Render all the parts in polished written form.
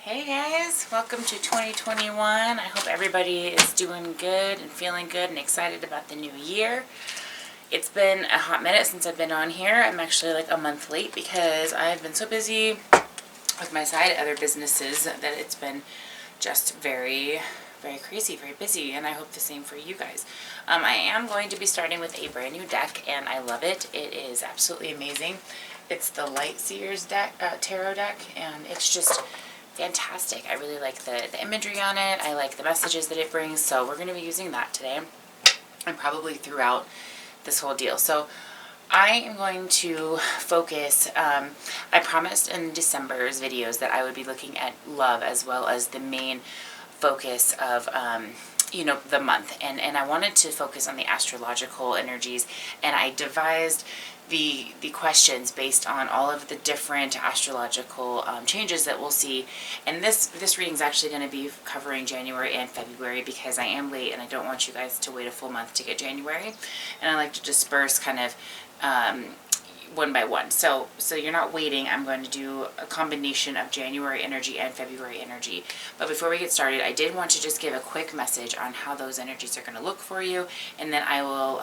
Hey guys, welcome to 2021. I hope everybody is doing good and feeling good and excited about the new year. It's been a hot minute since I've been on here. I'm actually like a month late because I've been so busy with my side other businesses that it's been just very crazy, very busy, and I hope the same for you guys. I am going to be starting with a brand new deck, and I love it. It is absolutely amazing. It's the Light Seers deck, tarot deck, and it's just fantastic. I really like the imagery on it. I like the messages that it brings, so we're going to be using that today and probably throughout this whole deal. So I am going to focus, I promised in December's videos that I would be looking at love as well as the main focus of the month, and I wanted to focus on the astrological energies, and I devised the questions based on all of the different astrological changes that we'll see. And this reading is actually going to be covering January and February because I am late and I don't want you guys to wait a full month to get January, and I like to disperse kind of one by one. So you're not waiting. I'm going to do a combination of January energy and February energy. But before we get started, I did want to just give a quick message on how those energies are going to look for you, and then I will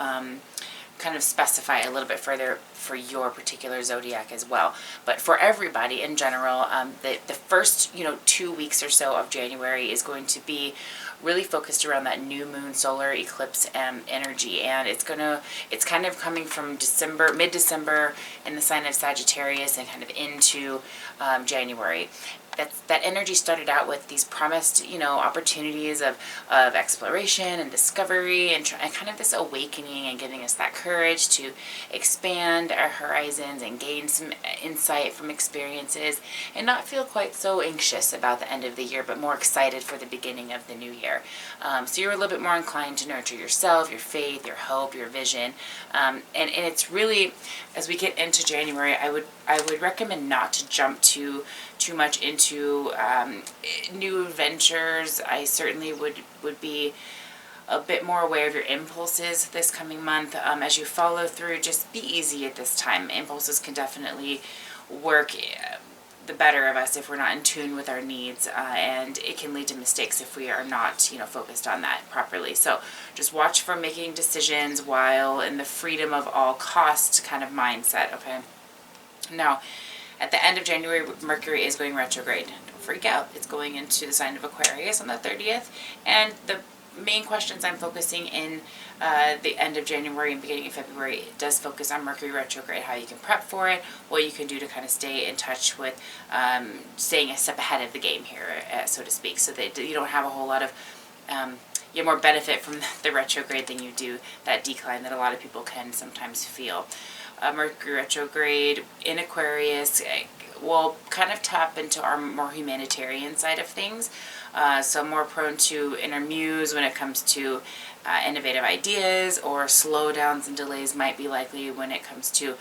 kind of specify a little bit further for your particular zodiac as well. But for everybody in general, the first 2 weeks or so of January is going to be really focused around that new moon solar eclipse energy, and it's kind of coming from mid-December in the sign of Sagittarius and kind of into January. That energy started out with these promised, opportunities of exploration and discovery and kind of this awakening and giving us that courage to expand our horizons and gain some insight from experiences and not feel quite so anxious about the end of the year, but more excited for the beginning of the new year. So you're a little bit more inclined to nurture yourself, your faith, your hope, your vision, and it's really, as we get into January, I would recommend not to jump too much into new ventures. I certainly would be a bit more aware of your impulses this coming month. As you follow through, just be easy at this time. Impulses can definitely work the better of us if we're not in tune with our needs, and it can lead to mistakes if we are not focused on that properly. So just watch for making decisions while in the freedom of all costs kind of mindset. Okay, now at the end of January, Mercury is going retrograde. Don't freak out. It's going into the sign of Aquarius on the 30th. And the main questions I'm focusing in the end of January and beginning of February does focus on Mercury retrograde, how you can prep for it, what you can do to kind of stay in touch with staying a step ahead of the game here, so to speak, so that you don't have a whole lot of you have more benefit from the retrograde than you do that decline that a lot of people can sometimes feel. Mercury retrograde in Aquarius will kind of tap into our more humanitarian side of things, so more prone to inner muse when it comes to innovative ideas, or slowdowns and delays might be likely when it comes to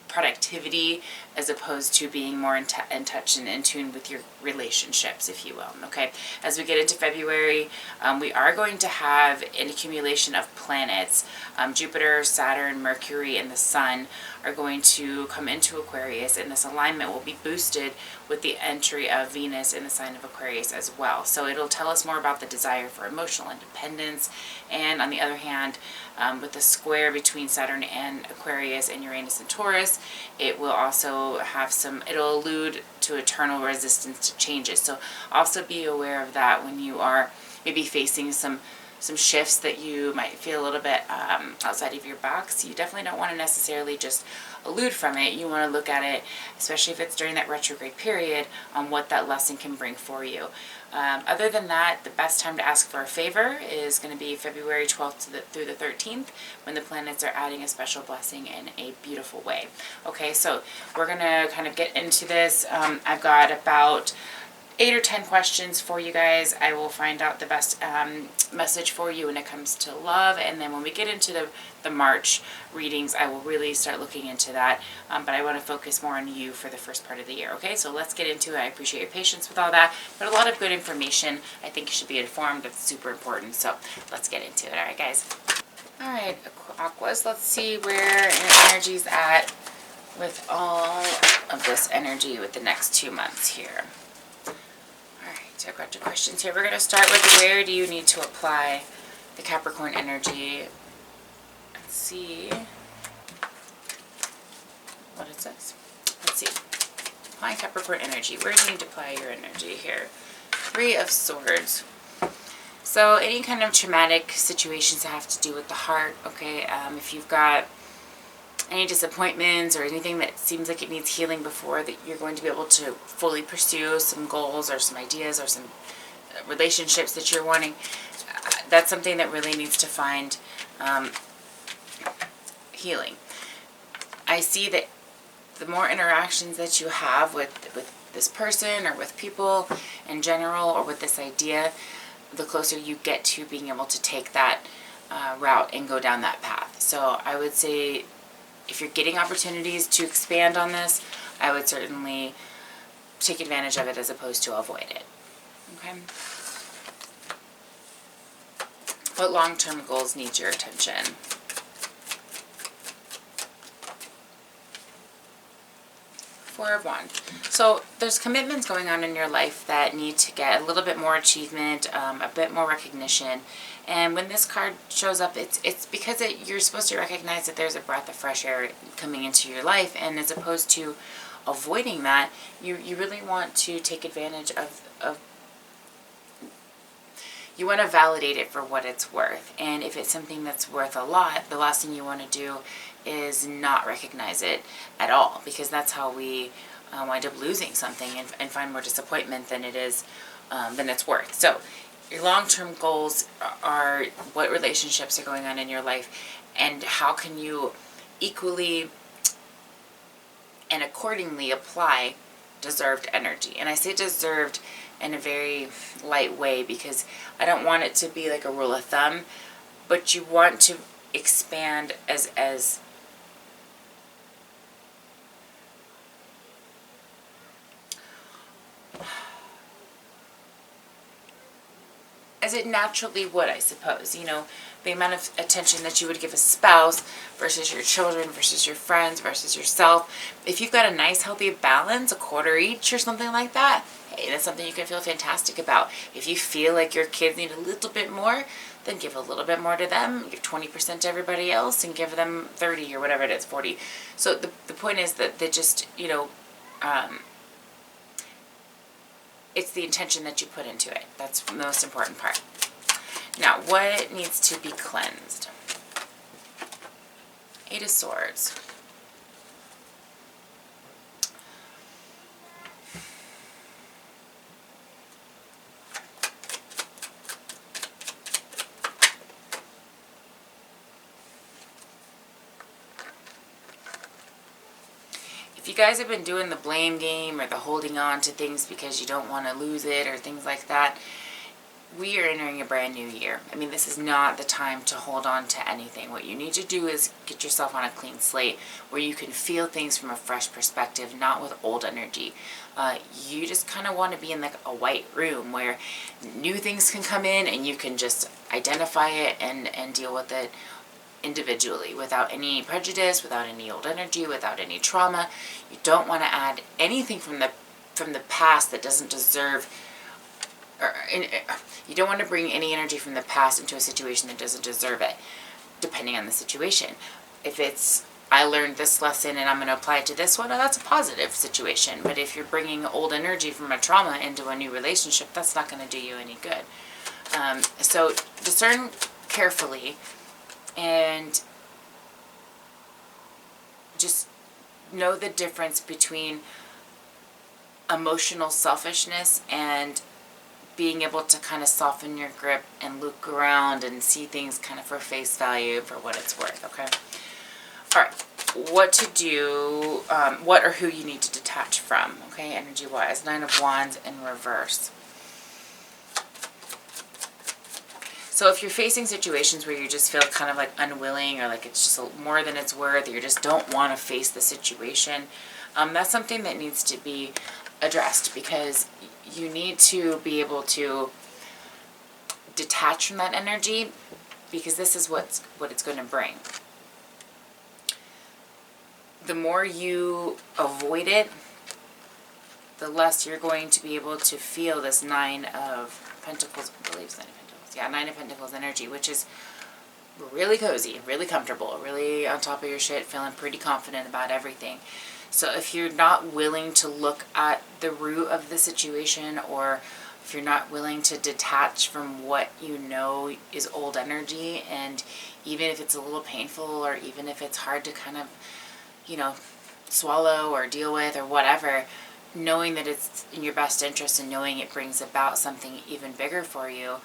productivity, as opposed to being more in touch and in tune with your relationships, if you will. Okay, as we get into February, we are going to have an accumulation of planets. Jupiter, Saturn, Mercury, and the Sun are going to come into Aquarius, and this alignment will be boosted with the entry of Venus in the sign of Aquarius as well. So it'll tell us more about the desire for emotional independence, and on the other hand, with the square between Saturn and Aquarius and Uranus and Taurus, it will also have it'll allude to eternal resistance to changes. So also be aware of that when you are maybe facing some shifts that you might feel a little bit outside of your box. You definitely don't want to necessarily just elude from it. You want to look at it, especially if it's during that retrograde period, on what that lesson can bring for you. Other than that, the best time to ask for a favor is going to be February 12th through the 13th, when the planets are adding a special blessing in a beautiful way. Okay, so we're going to kind of get into this. I've got about 8 or 10 questions for you guys. I will find out the best message for you when it comes to love, and then when we get into the March readings, I will really start looking into that, but I want to focus more on you for the first part of the year. Okay, so let's get into it. I appreciate your patience with all that, but a lot of good information. I think you should be informed. That's super important, so let's get into it. All right, guys. All right, Aquas, let's see where your energy's at with all of this energy with the next 2 months here. So I've got your questions here. We're going to start with where do you need to apply the Capricorn energy. Let's see what it says. Let's see. Applying Capricorn energy. Where do you need to apply your energy here? Three of Swords. So any kind of traumatic situations that have to do with the heart, okay? If you've got any disappointments or anything that seems like it needs healing before that you're going to be able to fully pursue some goals or some ideas or some relationships that you're wanting, that's something that really needs to find healing. I see that the more interactions that you have with this person or with people in general or with this idea, the closer you get to being able to take that route and go down that path. So I would say if you're getting opportunities to expand on this, I would certainly take advantage of it as opposed to avoid it. Okay? What long-term goals need your attention? Four of Wands. So there's commitments going on in your life that need to get a little bit more achievement, a bit more recognition. And when this card shows up, it's because you're supposed to recognize that there's a breath of fresh air coming into your life. And as opposed to avoiding that, you really want to take advantage of you want to validate it for what it's worth. And if it's something that's worth a lot, the last thing you want to do is not recognize it at all, because that's how we wind up losing something and find more disappointment than it is than it's worth. So your long-term goals are what relationships are going on in your life and how can you equally and accordingly apply deserved energy. And I say deserved in a very light way because I don't want it to be like a rule of thumb, but you want to expand as it naturally would, I suppose. You know, the amount of attention that you would give a spouse versus your children versus your friends versus yourself. If you've got a nice healthy balance, a quarter each or something like that, hey, that's something you can feel fantastic about. If you feel like your kids need a little bit more, then give a little bit more to them. Give 20% to everybody else and give them 30 or whatever it is, 40. So the point is that they just, you know, it's the intention that you put into it. That's the most important part. Now, what needs to be cleansed? Eight of Swords. If you guys have been doing the blame game or the holding on to things because you don't want to lose it or things like that, we are entering a brand new year. I mean, this is not the time to hold on to anything. What you need to do is get yourself on a clean slate where you can feel things from a fresh perspective, not with old energy. You just kind of want to be in like a white room where new things can come in and you can just identify it and deal with it individually without any prejudice, without any old energy, without any trauma. You don't want to add anything from the past that doesn't deserve, you don't want to bring any energy from the past into a situation that doesn't deserve it, depending on the situation. If it's, I learned this lesson and I'm going to apply it to this one, well, that's a positive situation. But if you're bringing old energy from a trauma into a new relationship, that's not going to do you any good. So discern carefully and just know the difference between emotional selfishness and being able to kind of soften your grip and look around and see things kind of for face value for what it's worth, okay? All right, what to do, what or who you need to detach from, okay, energy-wise. Nine of Wands in reverse. So if you're facing situations where you just feel kind of like unwilling or like it's just more than it's worth, or you just don't want to face the situation, that's something that needs to be addressed, because you need to be able to detach from that energy, because this is what it's going to bring. The more you avoid it, the less you're going to be able to feel this Nine of Pentacles, I believe it's Nine of Pentacles. Yeah, Nine of Pentacles energy, which is really cozy, really comfortable, really on top of your shit, feeling pretty confident about everything. So if you're not willing to look at the root of the situation, or if you're not willing to detach from what you know is old energy, and even if it's a little painful, or even if it's hard to kind of, you know, swallow or deal with or whatever, knowing that it's in your best interest and knowing it brings about something even bigger for you,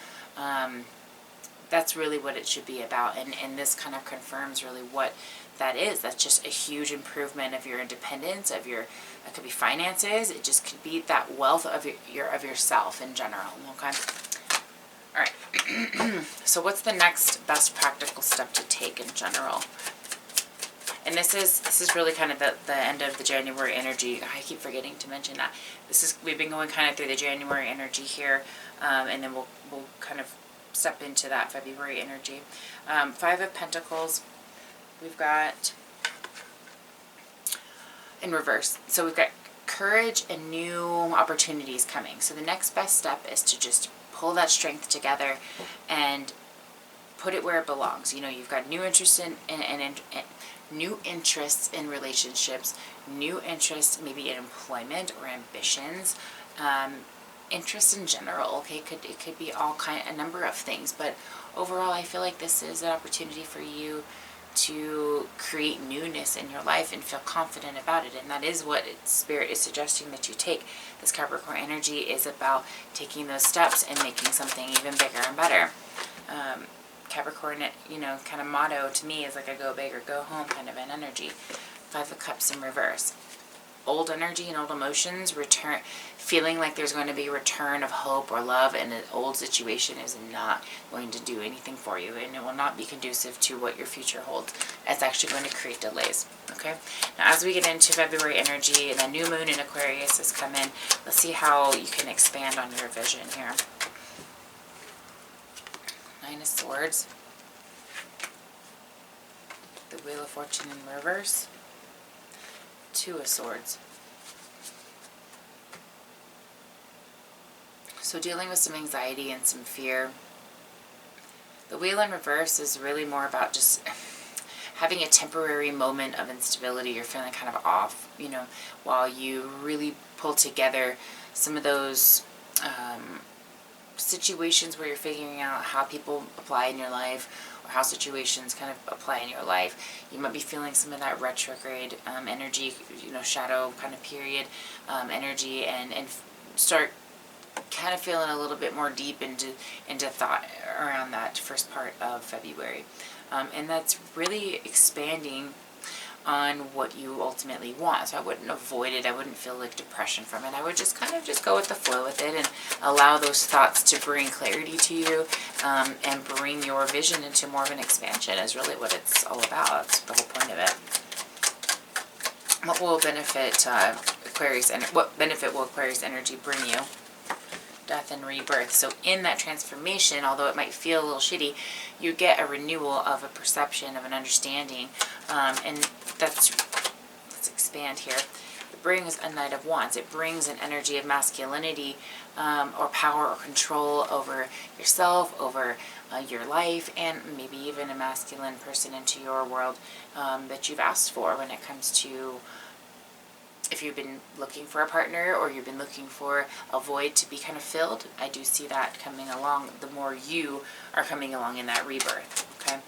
that's really what it should be about. And this kind of confirms really what that is. That's just a huge improvement of your independence, of your, it could be finances, it just could be that wealth of of yourself in general, okay? All right. So what's the next best practical step to take in general? And this is really kind of the end of the January energy. I keep forgetting to mention that. We've been going kind of through the January energy here, and then we'll kind of step into that February energy. Five of Pentacles, we've got in reverse. So we've got courage and new opportunities coming. So the next best step is to just pull that strength together and put it where it belongs. You know, you've got new interests in new interests in relationships, new interests maybe in employment or ambitions, interests in general. Okay, it could be a number of things, but overall I feel like this is an opportunity for you to create newness in your life and feel confident about it. And that is what Spirit is suggesting that you take. This Capricorn energy is about taking those steps and making something even bigger and better. Capricorn, you know, kind of motto to me is like a go big or go home kind of an energy. Five of Cups in reverse. Old energy and old emotions return, feeling like there's going to be a return of hope or love, and an old situation is not going to do anything for you, and it will not be conducive to what your future holds. It's actually going to create delays. Okay, now as we get into February energy and the new moon in Aquarius has come in, let's see how you can expand on your vision here. Nine of Swords, the Wheel of Fortune in reverse, Two of Swords. So dealing with some anxiety and some fear. The Wheel in reverse is really more about just having a temporary moment of instability. You're feeling kind of off, you know, while you really pull together some of those situations where you're figuring out how people apply in your life, or how situations kind of apply in your life. You might be feeling some of that retrograde energy, you know, shadow kind of period energy, and start kind of feeling a little bit more deep into thought around that first part of February. And that's really expanding on what you ultimately want. So I wouldn't avoid it. I wouldn't feel like depression from it. I would just kind of just go with the flow with it and allow those thoughts to bring clarity to you, and bring your vision into more of an expansion is really what it's all about. That's the whole point of it. What will benefit Aquarius, and what benefit will Aquarius energy bring you? Death and rebirth. So in that transformation, although it might feel a little shitty, you get a renewal of a perception, of an understanding, and let's expand here. It brings a Knight of Wands. It brings an energy of masculinity, or power or control over yourself, over your life, and maybe even a masculine person into your world that you've asked for when it comes to, if you've been looking for a partner or you've been looking for a void to be kind of filled. I do see that coming along the more you are coming along in that rebirth. Okay,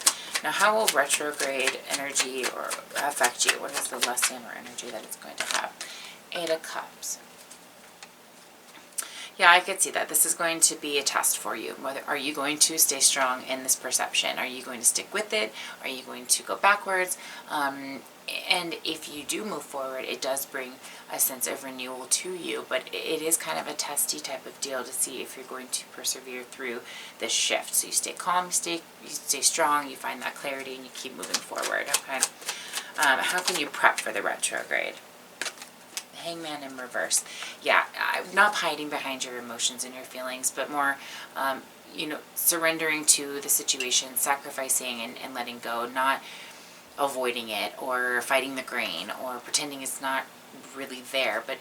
now how will retrograde energy or affect you? What is the lesson or energy that it's going to have? Eight of Cups. Yeah, I could see that. This is going to be a test for you. Are you going to stay strong in this perception? Are you going to stick with it? Are you going to go backwards? And if you do move forward, it does bring a sense of renewal to you, but it is kind of a testy type of deal to see if you're going to persevere through this shift. So you stay calm, you stay strong, you find that clarity, and you keep moving forward, okay? How can you prep for the retrograde? Hangman in reverse. Yeah, not hiding behind your emotions and your feelings, but more, you know, surrendering to the situation, sacrificing and letting go, not avoiding it or fighting the grain or pretending it's not really there, but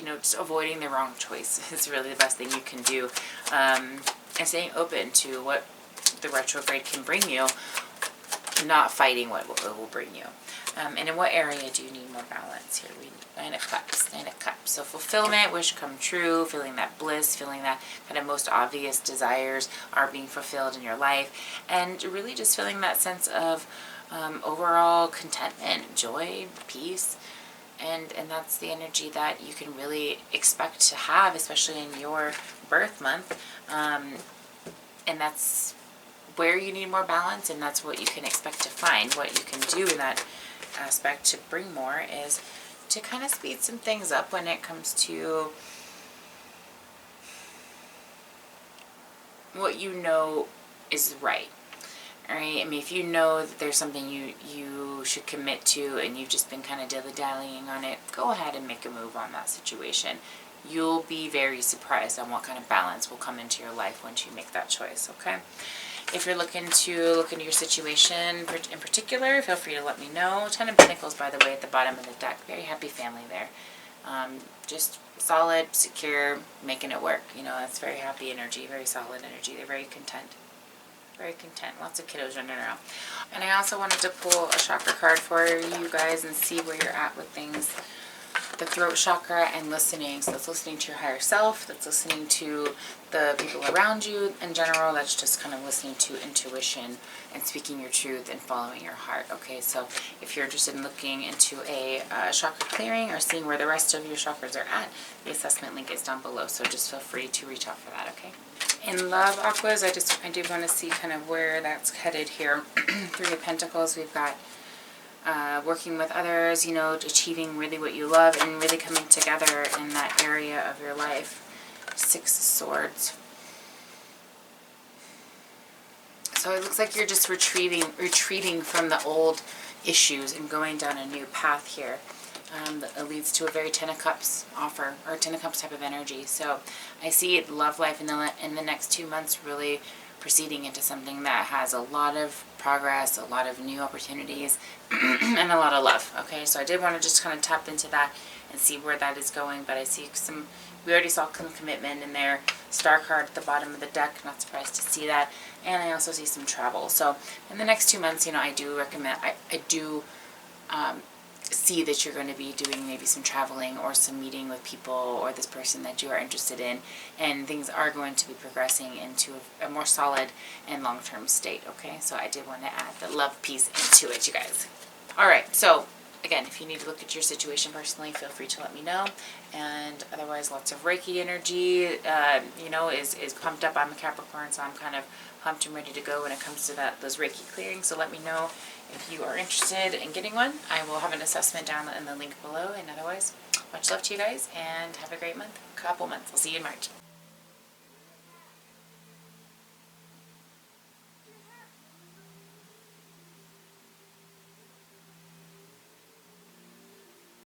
just avoiding the wrong choice is really the best thing you can do. And staying open to what the retrograde can bring you, not fighting what it will bring you. And in what area do you need more balance here? We Nine of Cups, Nine of Cups. So fulfillment, wish come true, feeling that bliss, feeling that kind of most obvious desires are being fulfilled in your life, and really just feeling that sense of overall contentment, joy, peace, and that's the energy that you can really expect to have, especially in your birth month, and that's where you need more balance, and that's what you can expect to find. What you can do in that aspect to bring more is to kind of speed some things up when it comes to what you know is right. Alright, I mean, if you know that there's something you should commit to and you've just been kind of dilly-dallying on it, go ahead and make a move on that situation. You'll be very surprised on what kind of balance will come into your life once you make that choice, okay? If you're looking to look into your situation in particular, feel free to let me know. 10 of Pentacles, by the way, at the bottom of the deck. Very happy family there. Just solid, secure, making it work. That's very happy energy, very solid energy. They're very content. Very content. Lots of kiddos running around. And I also wanted to pull a chakra card for you guys and see where you're at with things. The throat chakra and listening. So that's listening to your higher self. That's listening to the people around you in general. That's just kind of listening to intuition and speaking your truth and following your heart. Okay, so if you're interested in looking into a chakra clearing or seeing where the rest of your chakras are at, the assessment link is down below. So just feel free to reach out for that, okay? In love, Aquas, I do want to see kind of where that's headed here. Three of Pentacles, we've got working with others, achieving really what you love and really coming together in that area of your life. Six of Swords. So it looks like you're just retreating from the old issues and going down a new path here. That leads to a very 10 of Cups offer, or 10 of Cups type of energy. So I see love life in the next 2 months really proceeding into something that has a lot of progress, a lot of new opportunities, and a lot of love. Okay, so I did want to just kind of tap into that and see where that is going, but I see we already saw some commitment in there. Star card at the bottom of the deck, not surprised to see that. And I also see some travel. So in the next 2 months, I do recommend, I do see that you're going to be doing maybe some traveling or some meeting with people or this person that you are interested in, and things are going to be progressing into a more solid and long-term state, okay? So I did want to add the love piece into it, you guys. Alright, so again, if you need to look at your situation personally, feel free to let me know. And otherwise, lots of Reiki energy, is pumped up. I'm a Capricorn, so I'm kind of pumped and ready to go when it comes to those Reiki clearings. So let me know if you are interested in getting one. I will have an assessment down in the link below. And otherwise, much love to you guys and have a great month. Couple months. I'll see you in March.